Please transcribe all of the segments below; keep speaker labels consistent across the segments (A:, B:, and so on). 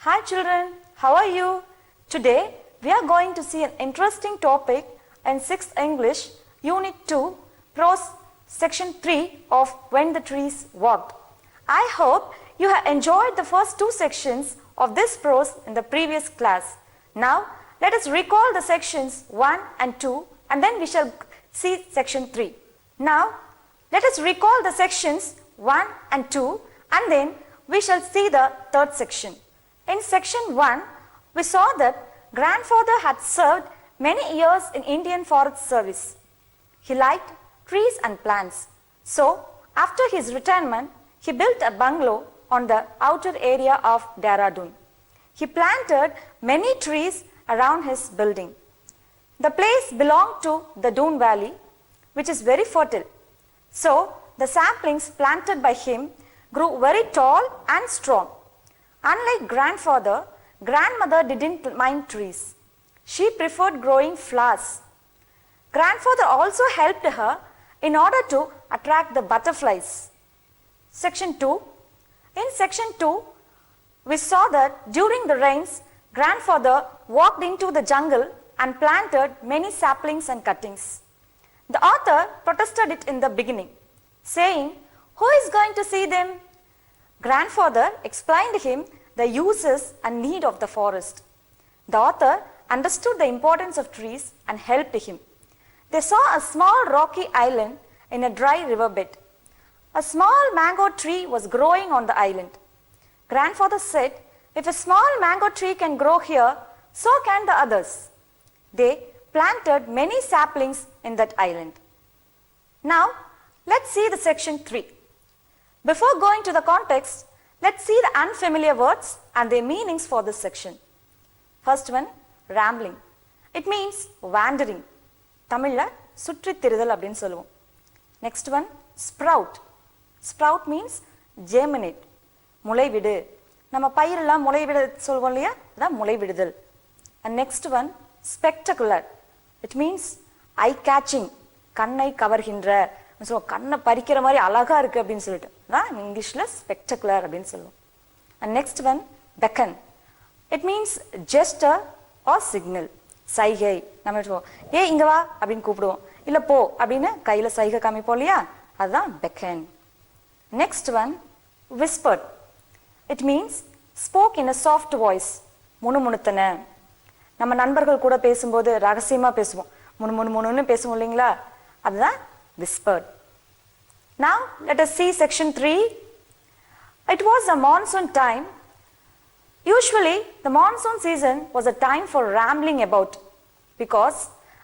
A: Hi children, how are you? Today we are going to see an interesting topic in 6th English, Unit 2, Prose, Section 3 of When the Trees Walked. I hope you have enjoyed the first two sections of this prose in the previous class. Now let us recall the sections 1 and 2 and then we shall see section 3. Now let us recall the sections 1 and 2 and then we shall see the third section. In section 1, we saw that grandfather had served many years in Indian Forest Service. He liked trees and plants. So, after his retirement, he built a bungalow on the outer area of Dehradun. He planted many trees around his building. The place belonged to the Doon Valley, which is very fertile. So, the saplings planted by him grew very tall and strong. Unlike grandfather, grandmother didn't mind trees. She preferred growing flowers. Grandfather also helped her in order to attract the butterflies. Section 2. In section 2, we saw that during the rains, grandfather walked into the jungle and planted many saplings and cuttings. The author protested it in the beginning, saying, "Who is going to see them?" Grandfather explained to him the uses and need of the forest. The author understood the importance of trees and helped him. They saw a small rocky island in a dry riverbed. A small mango tree was growing on the island. Grandfather said, "If a small mango tree can grow here, so can the others." They planted many saplings in that island. Now, let's see the section 3. Before going to the context, let's see the unfamiliar words and their meanings for this section. First one, rambling. It means wandering. Tamilla சுற்றி திரிதல் அப்படினு சொல்லுவோம். Next one, sprout. Sprout means germinate. முளைவிடு. நம்ம பயிரெல்லாம் முளைவிட சொல்வோம் இல்லையா? அதான் முளைவிடுதல். And next one, spectacular. It means eye catching. கண்ணை கவர்கின்ற. So கண்ணை பறிக்கிற மாதிரி அழகா இருக்கு அப்படின்னு சொல்லிட்டு தான் இங்கிலீஷ்ல ஸ்பெக்டகுலர் அப்படின்னு சொல்லுவோம். And next one beckon. It means gesture or signal. சைகை. நம்ம ஏ இங்க வா அப்படின்னு கூப்பிடுவோம், இல்ல போ அப்படின்னு கையில சைகை காமிப்போம் இல்லையா, அதுதான் beckon. Next one whispered. It means spoken in a soft voice. முணுமுணுத்தன. நம்ம நண்பர்கள் கூட பேசும்போது ரகசியமா பேசுவோம், முணுமுணுன்னு பேசுவோம் இல்லைங்களா, அதுதான் whispered. Now let us see section 3. It was a monsoon time. Usually the monsoon season was a time for rambling about because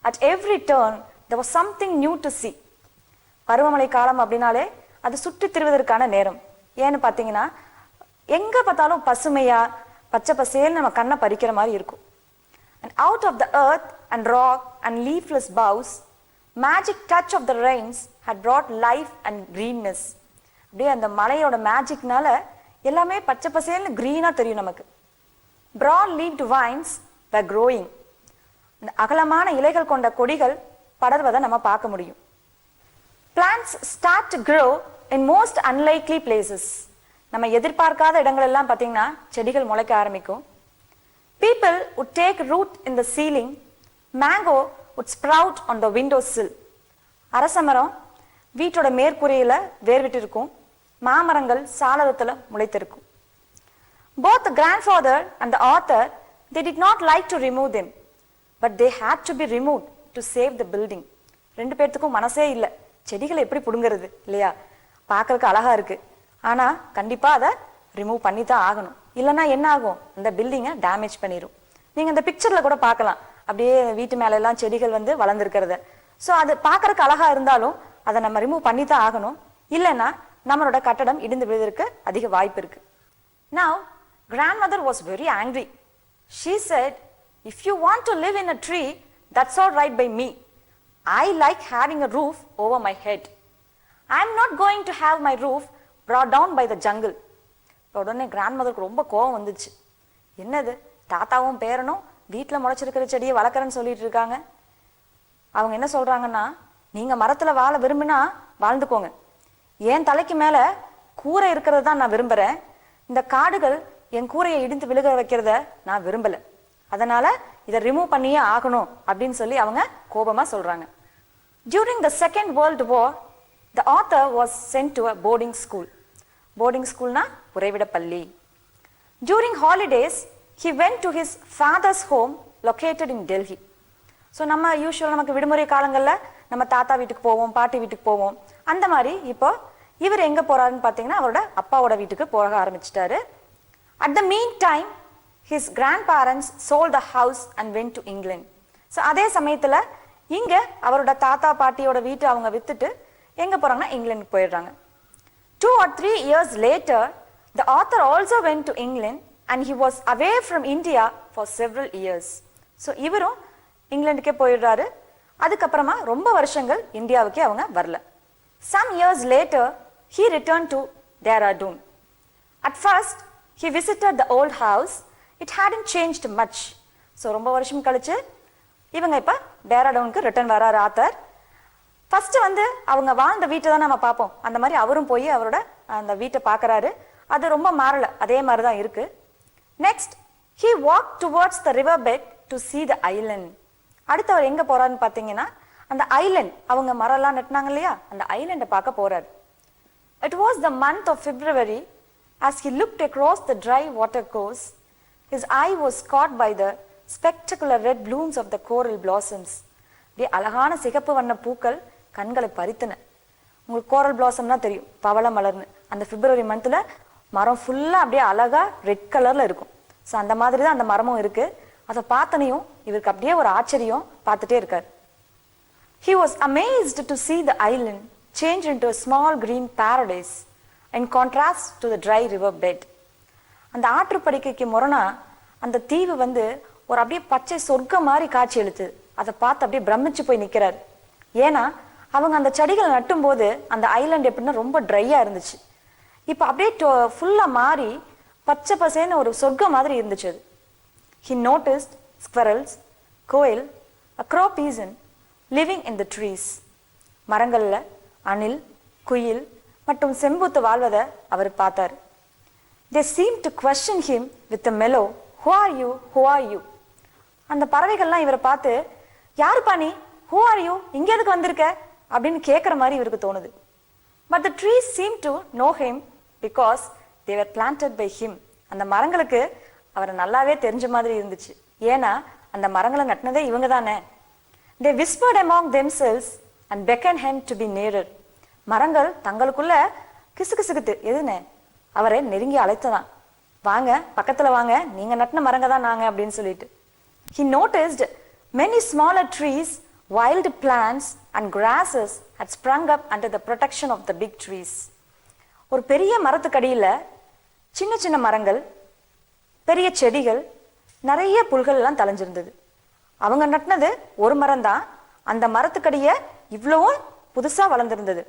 A: at every turn there was something new to see. பருவமழை காலம் அப்படினாலே அது சுற்றி திரிவதற்கான நேரம். ஏன்னு பார்த்தீங்கன்னா எங்க பார்த்தாலும் பசுமையா பச்சை பசேல் நம்ம கண்ணை பறிக்கிற மாதிரி இருக்கும். And out of the earth and rock and leafless boughs, magic touch of the rains had brought life and greenness. அப்படியே அந்த மலையோட மேஜிக்னால எல்லாமே பச்சை பசேல்னு கிரீனா தெரியும் நமக்கு. broad leaved vines were growing. இந்த அகலமான இலைகள் கொண்ட கொடிகள் படர்வதை நம்ம பார்க்க முடியும். plants start to grow in most unlikely places. நம்ம எதிர்பார்க்காத இடங்கள் எல்லாம் பார்த்தீங்கன்னா செடிகள் முளைக்க ஆரம்பிக்கும். people would take root in the ceiling. mango would sprout on the windowsill. அரசமரம் வீட்டோட மேற்கூரையில வேர்விட்டு இருக்கும். மாமரங்கள் சாளரத்துல முளைத்திருக்கும். Both the grandfather and the author, they did not like to remove them, but they had to be removed to save the building. ரெண்டு பேர்த்துக்கும் மனசே இல்லை, செடிகளை எப்படி புடுங்கிறது இல்லையா, பார்க்கறதுக்கு அழகா இருக்கு, ஆனா கண்டிப்பா அதை ரிமூவ் பண்ணி தான் ஆகணும், இல்லைன்னா என்ன ஆகும், அந்த பில்டிங்கை டேமேஜ் பண்ணிடும். நீங்க இந்த பிக்சர்ல கூட பார்க்கலாம், அப்படியே வீட்டு மேல எல்லாம் செடிகள் வந்து வளர்ந்துருக்கிறத. ஸோ அது பார்க்கறதுக்கு அழகா இருந்தாலும் அதை நம்ம ரிமூவ் பண்ணி தான் ஆகணும், இல்லைன்னா நம்மளோட கட்டடம் இடிந்து விழுவதற்கு அதிக வாய்ப்பு இருக்கு. Now, grandmother was very angry. She said, "If you want to live in a tree, that's all right by me. I like having a roof over my head. I'm not going to have my roof brought down by the jungle." உடனே கிராண்ட்மதருக்கு ரொம்ப கோபம் வந்துச்சு. என்னது, தாத்தாவும் பேரனும் வீட்டில் முளைச்சிருக்கிற செடியை வளர்க்குறேன்னு சொல்லிட்டு இருக்காங்க. அவங்க என்ன சொல்றாங்கன்னா, நீங்க மரத்துல வாழ விரும்பினா வாழ்ந்துக்கோங்க, என் தலைக்கு மேல கூரை இருக்கிறது தான் நான் விரும்புறேன். இந்த காடுகள் என் கூரையை இடிந்து விழுக வைக்கிறத நான் விரும்பல, அதனால இதை ரிமூவ் பண்ணியே ஆகணும் அப்படின்னு சொல்லி அவங்க கோபமா சொல்றாங்க. During the Second World War, the author was sent to a boarding school. Boarding school na உறைவிட பள்ளி. During holidays, he went to his father's home located in Delhi. So நம்ம நமக்கு விடுமுறை காலங்களில் நம்ம தாத்தா வீட்டுக்கு போவோம், பாட்டி வீட்டுக்கு போவோம். அந்த மாதிரி இப்போ இவர் எங்கே போகிறாருன்னு பார்த்தீங்கன்னா அவரோட அப்பாவோட வீட்டுக்கு போக ஆரம்பிச்சிட்டாரு. At the mean time his grandparents sold the house and went to England. So அதே சமயத்தில் இங்கே அவரோட தாத்தா பாட்டியோட வீட்டை அவங்க விற்றுட்டு எங்கே போகிறாங்கன்னா இங்கிலாந்துக்கு போயிடுறாங்க. 2 or 3 years later, the author also went to England and he was away from India for several years. So இவரும் இங்கிலாந்துக்கே போயிடுறாரு. அதுக்கப்புறமா ரொம்ப வருஷங்கள் இந்தியாவுக்கே அவங்க வரல. Some years later, he returned to Dehradun. At first, he visited the old house. It hadn't changed much. So ரொம்ப வருஷம் கழிச்சு இவங்க இப்போ டேராடூனுக்கு ரிட்டர்ன் வராரு ஆத்தர். ஃபர்ஸ்ட் அவங்க வாழ்ந்த வீட்டை தான் நம்ம பார்ப்போம். அந்த மாதிரி அவரும் போய் அவரோட அந்த வீட்டை பார்க்கறாரு. அது ரொம்ப மாறல, அதே மாதிரி தான் இருக்கு. Next he walked towards the river bed to see the island. அடுத்து அவர் எங்க போறாருன்னு பார்த்தீங்கன்னா அந்த ஐலண்ட், அவங்க மரம்லாம் நட்டினாங்க இல்லையா, அந்த ஐலண்டை பார்க்க போறாரு. It was the month of February. As he looked across the dry water course, his eye was caught by the spectacular red blooms of the coral blossoms. அப்படியே அழகான சிகப்பு வண்ண பூக்கள் கண்களை பறித்தன. உங்களுக்கு கோரல் பிளாசம்னா தெரியும், பவள மலர்னு. அந்த பிப்ரவரி மந்த்ல மரம் ஃபுல்லா அப்படியே அழகா ரெட் கலர்ல இருக்கும். ஸோ அந்த மாதிரி தான் அந்த மரமும் இருக்கு. அதை பார்த்தனையும் இவருக்கு அப்படியே ஒரு ஆச்சரியம், பார்த்துட்டே இருக்காரு. He was amazed to see the island change into a small green paradise in contrast to the dry river bed. அந்த ஆற்றுப்படுக்கைக்கு முரணா அந்த தீவு ஒரு அப்படியே பச்சை சொர்க்கம் மாதிரி காட்சி அளித்தது. அதை பார்த்து அப்படியே பிரமிச்சு போய் நிற்கிறார். ஏன்னா அவங்க அந்த செடிகளை நட்டும் போது அந்த ஐலாண்ட் எப்படின்னா ரொம்ப ட்ரையா இருந்துச்சு. இப்போ அப்படியே ஃபுல்லா மாறி பச்சை பசேன்னு ஒரு சொர்க்கம் மாதிரி இருந்துச்சு அது. He noticed squirrels, quail, a crow pigeon living in the trees. மரங்கள்ல அணில், குயில் மற்றும் செம்பூத்து வாழ்வதை அவர் பார்த்தார். They seemed to question him with a mellow, "Who are you? Who are you?" அந்த பறவைகள்லாம் இவரை பார்த்து, யாருப்பா நீ, who are you, இங்க எதுக்கு வந்திருக்க அப்படின்னு கேட்குற மாதிரி இவருக்கு தோணுது. But the trees seemed to know him because they were planted by him. அந்த மரங்களுக்கு அவரை நல்லாவே தெரிஞ்ச மாதிரி இருந்துச்சு. ஏன்னா அந்த மரங்களை நட்டினதே இவங்க தானே. They whispered among themselves and beckoned him to be nearer. மரங்கள் தங்களுக்குள்ள கிசுகிசுக்குத்து எதுனே அவரை நெருங்கி அழைத்ததான், வாங்க பக்கத்துல வாங்க, நீங்க நட்டின மரங்க தான் நாங்க அப்படின்னு சொல்லிட்டு. He noticed many smaller trees, wild plants and grasses had sprung up under the protection of the big trees. ஒரு பெரிய மரத்துக்கடியில சின்ன சின்ன மரங்கள், பெரிய செடிகள், நிறைய புல்கள் எல்லாம் தளைஞ்சிருந்தது. அவங்க நட்டினது ஒரு மரம் தான், அந்த மரத்துக்கடிய இவ்வளவும் புதுசா வளர்ந்திருந்தது.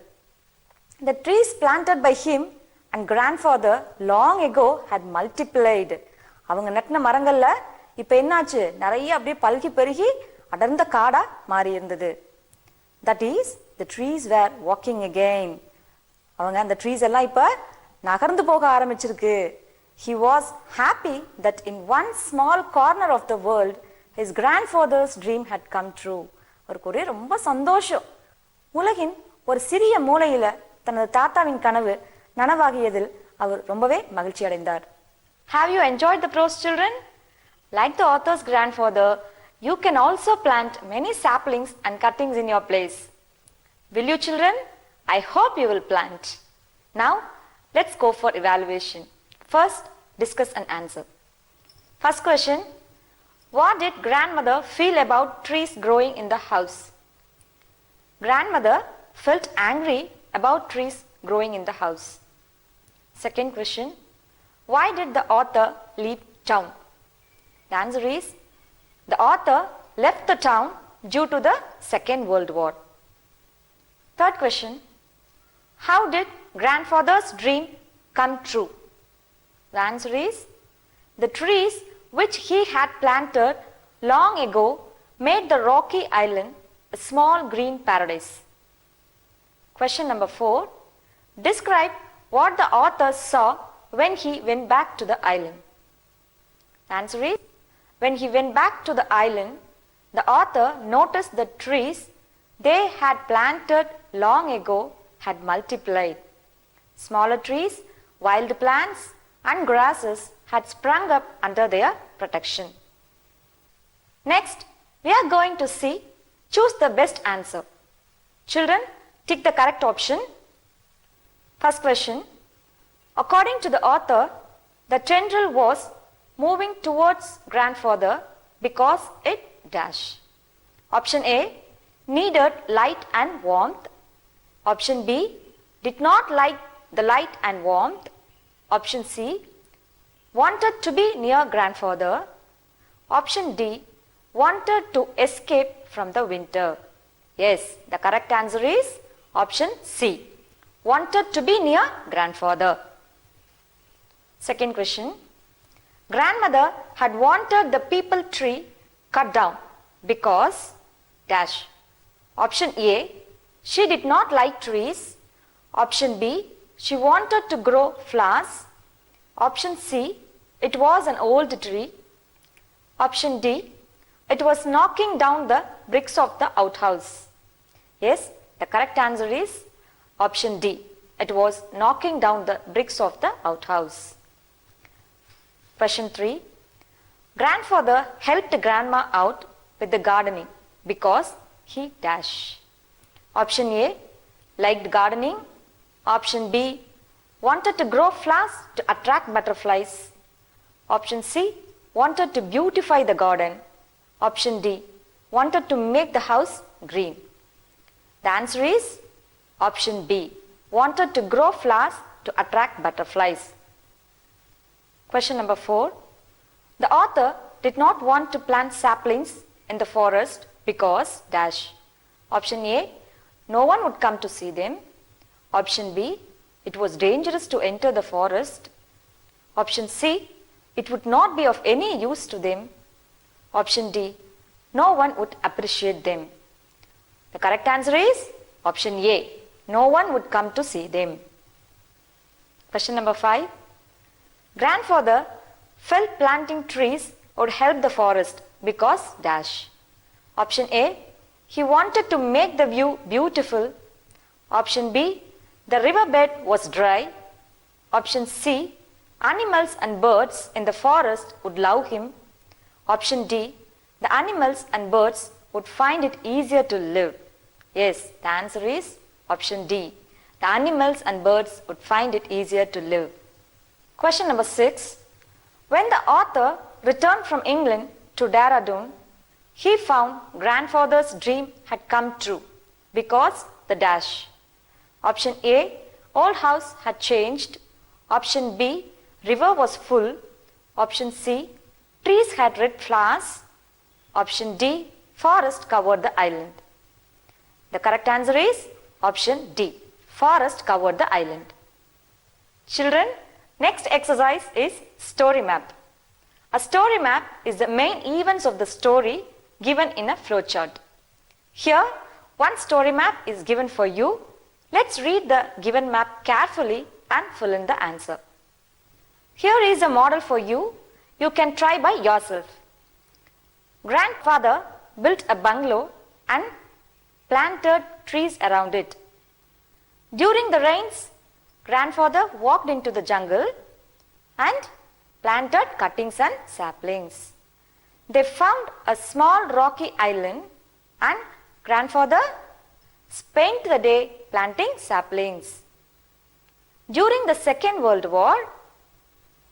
A: The trees planted by him and grandfather long ago had multiplied. அவங்க நட்டின மரங்கள்ல இப்ப என்னாச்சு, நிறைய அப்படியே பல்கி பெருகி அடர்ந்த காடா மாறி இருந்தது. That is, the trees were walking again. அவங்க அந்த ட்ரீஸ் எல்லாம் இப்ப நகர்ந்து போக ஆரம்பிச்சிருக்கு. He was happy that in one small corner of the world his grandfather's dream had come true. அவருக்கு ஒரே ரொம்ப சந்தோஷம். உலகின் ஒரு சிறிய மூலையில தனது தாத்தாவின் கனவு நனவாகியதில் அவர் ரொம்பவே மகிழ்ச்சி அடைந்தார். Have you enjoyed the prose, children? Like the author's grandfather, you can also plant many saplings and cuttings in your place. Will you, children? I hope you will plant. Now, let's go for evaluation. First, discuss and answer. First question, what did grandmother feel about trees growing in the house? Grandmother felt angry about trees growing in the house. Second question, why did the author leave town? The answer is, the author left the town due to the Second World War. Third question, how did grandfather's dream come true? The answer is, the trees which he had planted long ago made the rocky island a small green paradise. Question number 4, describe what the author saw when he went back to the island. The answer is, when he went back to the island, the author noticed the trees they had planted long ago had multiplied. Smaller trees, wild plants and grasses had sprung up under their protection. Next, we are going to see choose the best answer. Children, tick the correct option. First question. According to the author, the tendril was moving towards grandfather because it dash. Option A, needed light and warmth. Option B, did not like the light and warmth. Option C, wanted to be near grandfather. Option D, wanted to escape from the winter. Yes, the correct answer is option C, wanted to be near grandfather. Second question. Grandmother had wanted the peepal tree cut down because dash. Option A, she did not like trees. Option B, she wanted to grow flowers. Option C, it was an old tree. Option D, it was knocking down the bricks of the outhouse. Yes, the correct answer is option D. It was knocking down the bricks of the outhouse. Question 3. Grandfather helped grandma out with the gardening because he dash. Option A, liked gardening. Option B, wanted to grow flowers to attract butterflies. Option C, wanted to beautify the garden. Option D, wanted to make the house green. The answer is option B, wanted to grow flowers to attract butterflies. Question number 4. The author did not want to plant saplings in the forest because dash. Option A, no one would come to see them. Option B, it was dangerous to enter the forest. Option C, it would not be of any use to them. Option D, no one would appreciate them. The correct answer is option A, no one would come to see them. Question number 5. Grandfather felt planting trees would help the forest because dash. Option A, he wanted to make the view beautiful. Option B, the riverbed was dry. Option C, animals and birds in the forest would love him. Option D, the animals and birds would find it easier to live. Yes, the answer is option D. The animals and birds would find it easier to live. Question number 6. When the author returned from England to Dehradun, he found grandfather's dream had come true because the dash. Option A, old house had changed. Option B, river was full. Option C, trees had red flowers. Option D, forest covered the island. The correct answer is option D, forest covered the island. Children, next exercise is story map. A story map is the main events of the story given in a flowchart. Here, one story map is given for you. Let's read the given map carefully and fill in the answer. Here is a model for you. You can try by yourself. Grandfather built a bungalow and planted trees around it. During the rains, grandfather walked into the jungle and planted cuttings and saplings. They found a small rocky island and grandfather spent the day planting saplings. During the Second World War,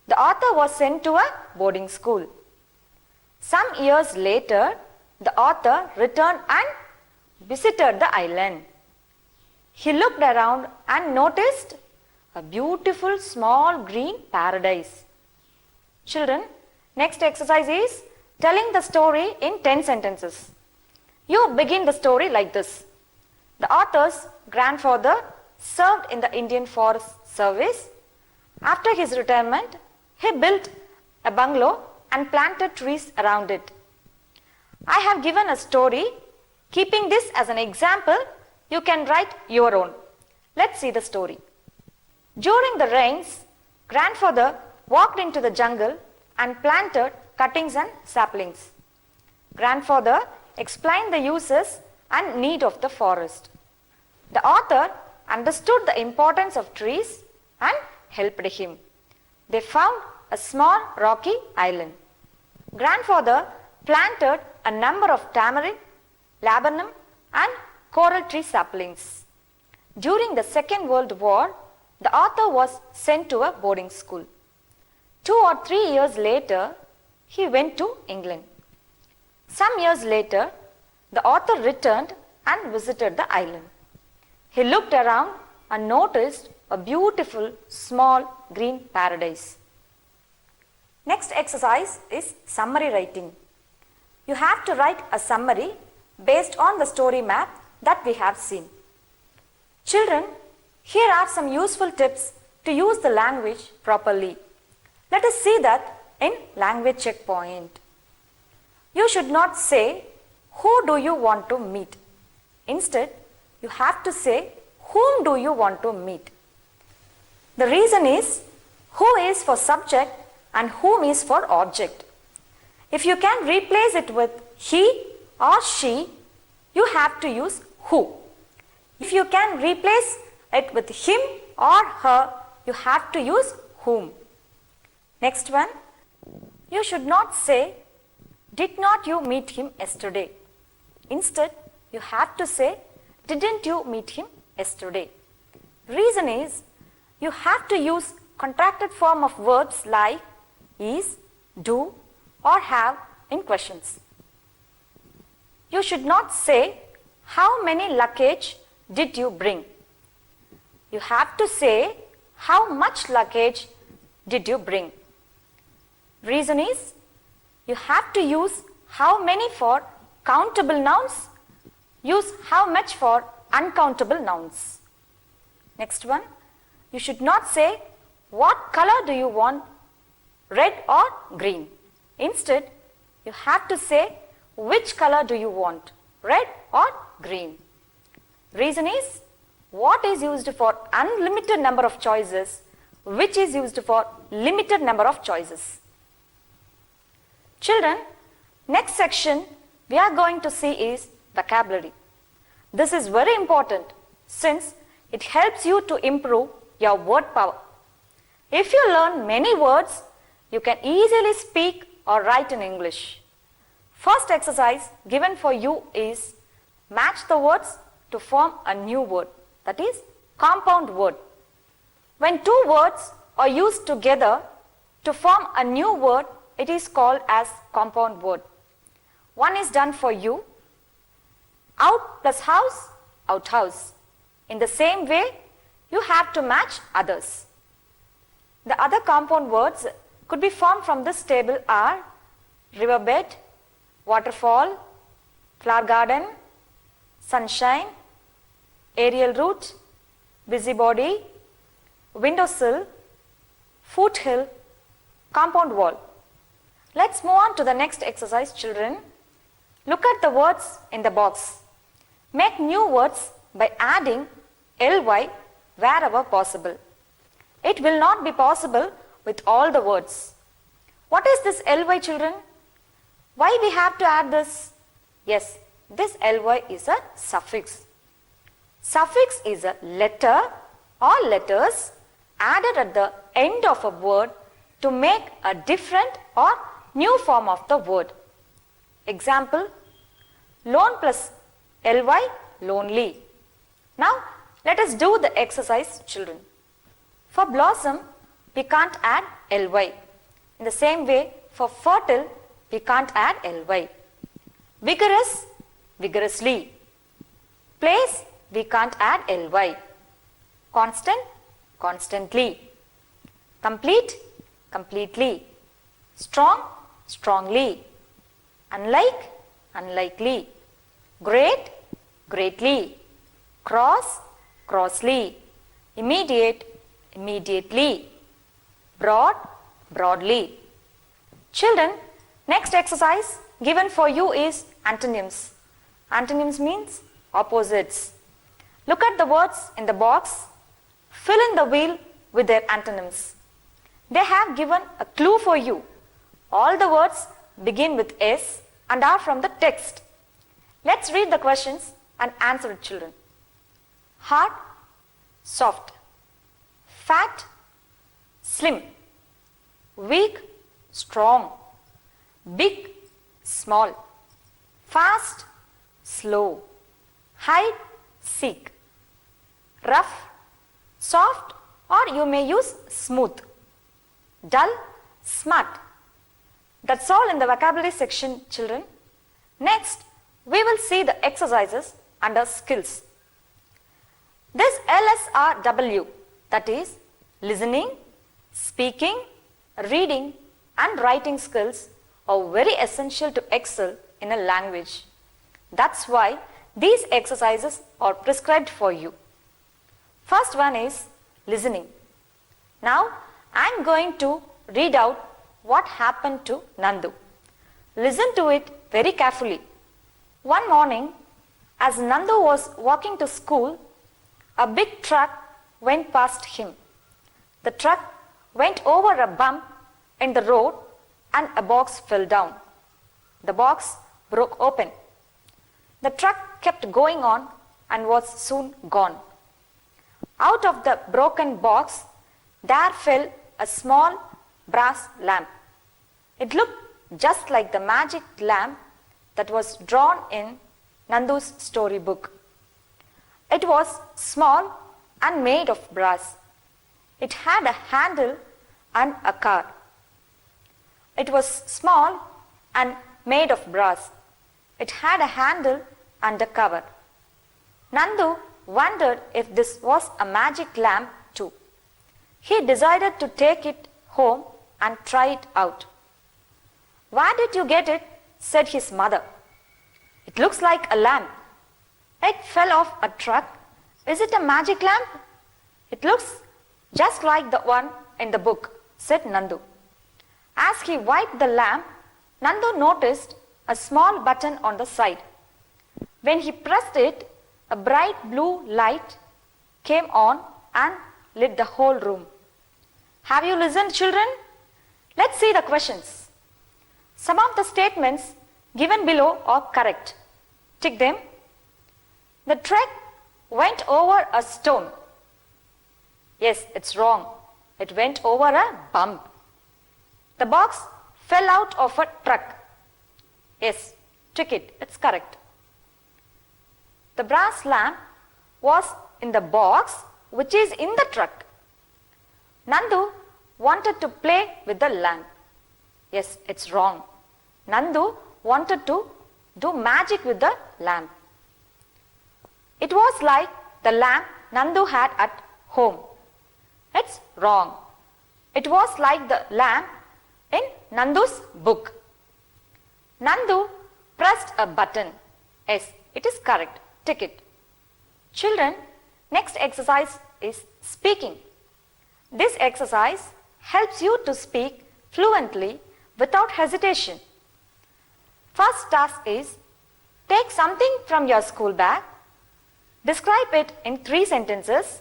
A: the author was sent to a boarding school. Some years later, the author returned and visited the island. He looked around and noticed a beautiful small green paradise. Children, next exercise is telling the story in 10 sentences. You begin the story like this. The author's grandfather served in the Indian Forest Service. After his retirement, he built a bungalow and planted trees around it. I have given a story. Keeping this as an example, you can write your own. Let's see the story. During the rains, grandfather walked into the jungle and planted cuttings and saplings. Grandfather explained the uses and need of the forest. The author understood the importance of trees and helped him. They found a small rocky island. Grandfather planted a number of tamarind, laburnum and coral tree saplings. During the Second World War, the author was sent to a boarding school. 2 or 3 years later, he went to England. Some years later, the author returned and visited the island. He looked around and noticed a beautiful small green paradise. Next exercise is summary writing. You have to write a summary based on the story map that we have seen. Children, here are some useful tips to use the language properly. Let us see that in language checkpoint. You should not say, who do you want to meet? Instead, you have to say, whom do you want to meet? The reason is, who is for subject and whom is for object. If you can replace it with he or she, you have to use who. If you can replace it with him or her, you have to use whom. Next one, you should not say, did not you meet him yesterday? Instead, you have to say, didn't you meet him yesterday? Reason is, you have to use contracted form of verbs like is, do or have in questions. You should not say, how many luggage did you bring? You have to say, how much luggage did you bring? Reason is, you have to use how many for countable nouns, use how much for uncountable nouns. Next one, you should not say, what color do you want, red or green? Instead, you have to say, which color do you want, red or green? Reason is, what is used for unlimited number of choices, which is used for limited number of choices. Children, next section we are going to see is vocabulary. This is very important since it helps you to improve your word power. If you learn many words, you can easily speak or write in English. First exercise given for you is match the words to form a new word, that is compound word. When two words are used together to form a new word, it is called as compound word. One is done for you. Out plus house, outhouse. In the same way, you have to match others. The other compound words could be formed from this table are riverbed, waterfall, flower garden, sunshine, aerial root, busybody, windowsill, foothill, compound wall. Let's move on to the next exercise, children. Look at the words in the box. Make new words by adding ly wherever possible. It will not be possible with all the words. What is this ly, children? Why we have to add this? Yes, this ly is a suffix. Suffix is a letter or letters added at the end of a word to make a different or new form of the word. Example, lone plus ly, lonely. Now, let us do the exercise, children. For blossom, we can't add ly. In the same way, for fertile, we can't add ly. Vigorous, vigorously. Place, we can't add ly. Constant, constantly. Complete, completely. Strong, strongly. Unlike, unlikely. Great, greatly. Cross, crossly. Immediate, immediately. Broad, broadly. Children, next exercise given for you is antonyms. Antonyms means opposites. Look at the words in the box. Fill in the wheel with their antonyms. They have given a clue for you. All the words begin with S and are from the text. Let's read the questions and answer it, children. Hard, soft. Fat, slim. Weak, strong. Big, small. Fast, slow. Hide, seek. Rough, soft, or you may use smooth. Dull, smart. That's all in the vocabulary section, children. Next, we will see the exercises under skills. This LSRW, that is listening, speaking, reading and writing skills are very essential to excel in a language. That's why these exercises are prescribed for you. First one is listening. Now I am going to read out what happened to Nandu. Listen to it very carefully. One morning, as Nandu was walking to school, a big truck went past him. The truck went over a bump in the road and a box fell down. The box broke open. The truck kept going on and was soon gone. Out of the broken box, there fell a small brass lamp. It looked just like the magic lamp that was drawn in Nandu's storybook. It was small and made of brass. It had a handle and a car. It was small and made of brass. It had a handle and a cover. Nandu wondered if this was a magic lamp too. He decided to take it home and try it out. "Where did you get it?" said his mother. "It looks like a lamp." "It fell off a truck. Is it a magic lamp?" "It looks just like the one in the book," said Nandu. As he wiped the lamp, Nandu noticed a small button on the side. When he pressed it, a bright blue light came on and lit the whole room. Have you listened, children? Let's see the questions. Some of the statements given below are correct. Tick them. The truck went over a stone. Yes, it's wrong. It went over a bump. The box fell out of a truck. Yes, tick it. It's correct. The brass lamp was in the box which is in the truck. Nandu wanted to play with the lamp. Yes, it's wrong. Nandu wanted to do magic with the lamp. It was like the lamp Nandu had at home. It's wrong. It was like the lamp in Nandu's book. Nandu pressed a button. Yes, it is correct. Tick it. Children, next exercise is speaking. This exercise helps you to speak fluently without hesitation. First task is take something from your school bag, describe it in 3 sentences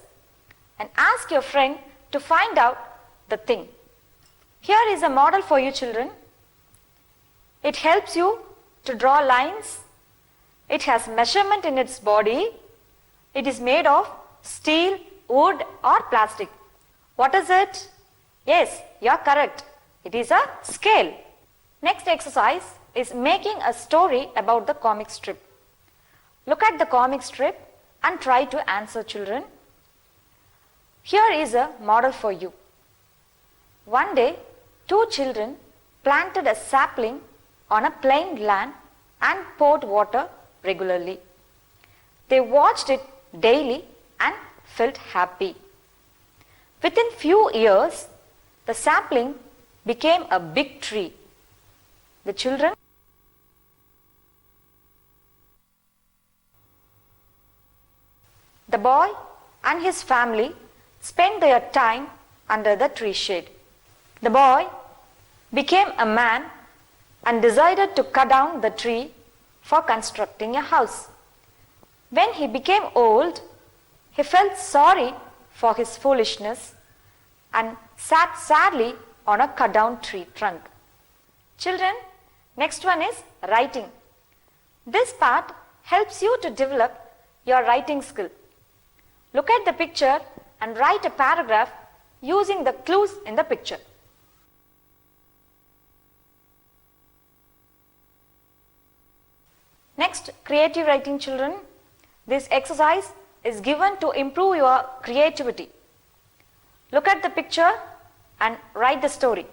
A: and ask your friend to find out the thing. Here is a model for you, children. It helps you to draw lines. It has measurement in its body. It is made of steel, wood or plastic. What is it? Yes, you are correct. It is a scale. Next exercise is making a story about the comic strip. Look at the comic strip and try to answer, children. Here is a model for you. One day, 2 children planted a sapling on a plain land and poured water regularly. They watched it daily and felt happy. Within few years, the sapling became a big tree. The children The boy and his family spent their time under the tree shade. The boy became a man and decided to cut down the tree for constructing a house. When he became old, he felt sorry for his foolishness and sat sadly on a cut down tree trunk. Children, next one is writing. This part helps you to develop your writing skill. Look at the picture and write a paragraph using the clues in the picture. Next, creative writing, children. This exercise is given to improve your creativity. Look at the picture and write the story.